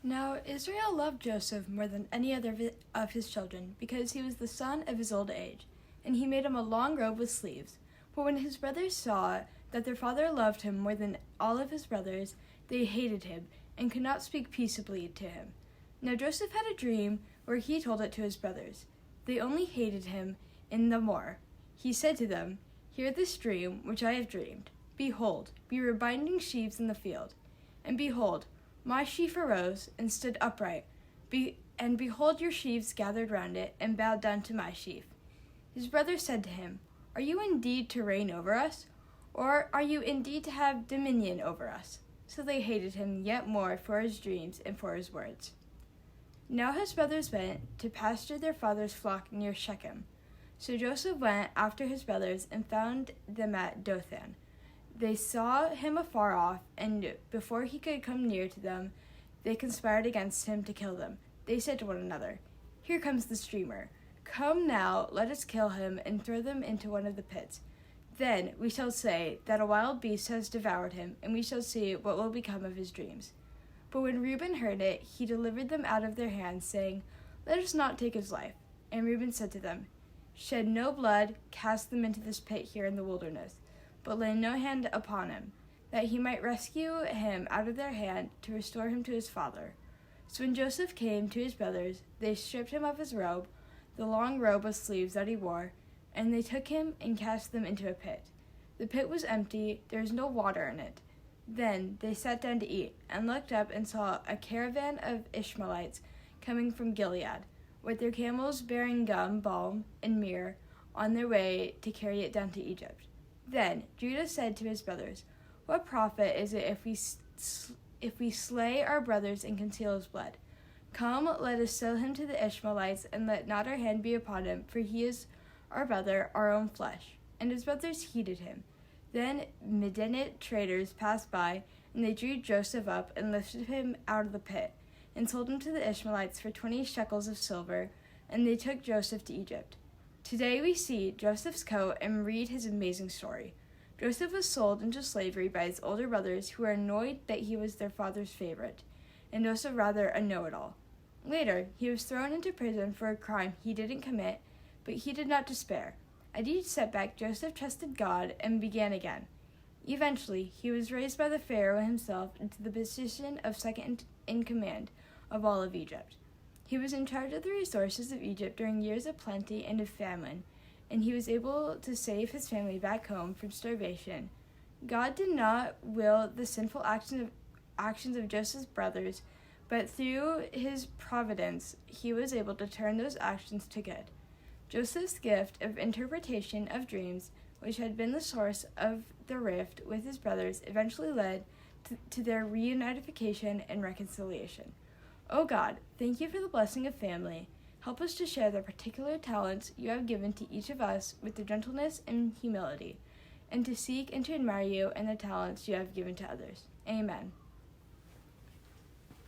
Now Israel loved Joseph more than any other of his children, because he was the son of his old age, and he made him a long robe with sleeves. But when his brothers saw that their father loved him more than all of his brothers, they hated him, and could not speak peaceably to him. Now Joseph had a dream where he told it to his brothers. They only hated him in the more. He said to them, "Hear this dream which I have dreamed. Behold, we were binding sheaves in the field. And behold, my sheaf arose and stood upright. And behold, your sheaves gathered round it and bowed down to my sheaf." His brothers said to him, "Are you indeed to reign over us? Or are you indeed to have dominion over us?" So they hated him yet more for his dreams and for his words. Now his brothers went to pasture their father's flock near Shechem. So Joseph went after his brothers and found them at Dothan. They saw him afar off, and before he could come near to them, they conspired against him to kill them. They said to one another, "Here comes the dreamer. Come now, let us kill him and throw them into one of the pits. Then we shall say that a wild beast has devoured him, and we shall see what will become of his dreams." But when Reuben heard it, he delivered them out of their hands, saying, "Let us not take his life." And Reuben said to them, "Shed no blood, cast them into this pit here in the wilderness, but lay no hand upon him, that he might rescue him out of their hand to restore him to his father." So when Joseph came to his brothers, they stripped him of his robe, the long robe with sleeves that he wore, and they took him and cast them into a pit. The pit was empty, there was no water in it. Then they sat down to eat, and looked up and saw a caravan of Ishmaelites coming from Gilead, with their camels bearing gum, balm, and myrrh, on their way to carry it down to Egypt. Then Judah said to his brothers, "What profit is it if we slay our brothers and conceal his blood? Come, let us sell him to the Ishmaelites, and let not our hand be upon him, for he is our brother, our own flesh." And his brothers heeded him. Then Midianite traders passed by, and they drew Joseph up and lifted him out of the pit, and sold him to the Ishmaelites for 20 shekels of silver, and they took Joseph to Egypt. Today we see Joseph's coat and read his amazing story. Joseph was sold into slavery by his older brothers, who were annoyed that he was their father's favorite, and Joseph rather a know-it-all. Later, he was thrown into prison for a crime he didn't commit, but he did not despair. At each setback, Joseph trusted God and began again. Eventually, he was raised by the Pharaoh himself into the position of second in command of all of Egypt. He was in charge of the resources of Egypt during years of plenty and of famine, and he was able to save his family back home from starvation. God did not will the sinful actions of Joseph's brothers, but through his providence, he was able to turn those actions to good. Joseph's gift of interpretation of dreams, which had been the source of the rift with his brothers, eventually led to their reunification and reconciliation. O God, thank you for the blessing of family. Help us to share the particular talents you have given to each of us with the gentleness and humility, and to seek and to admire you and the talents you have given to others. Amen.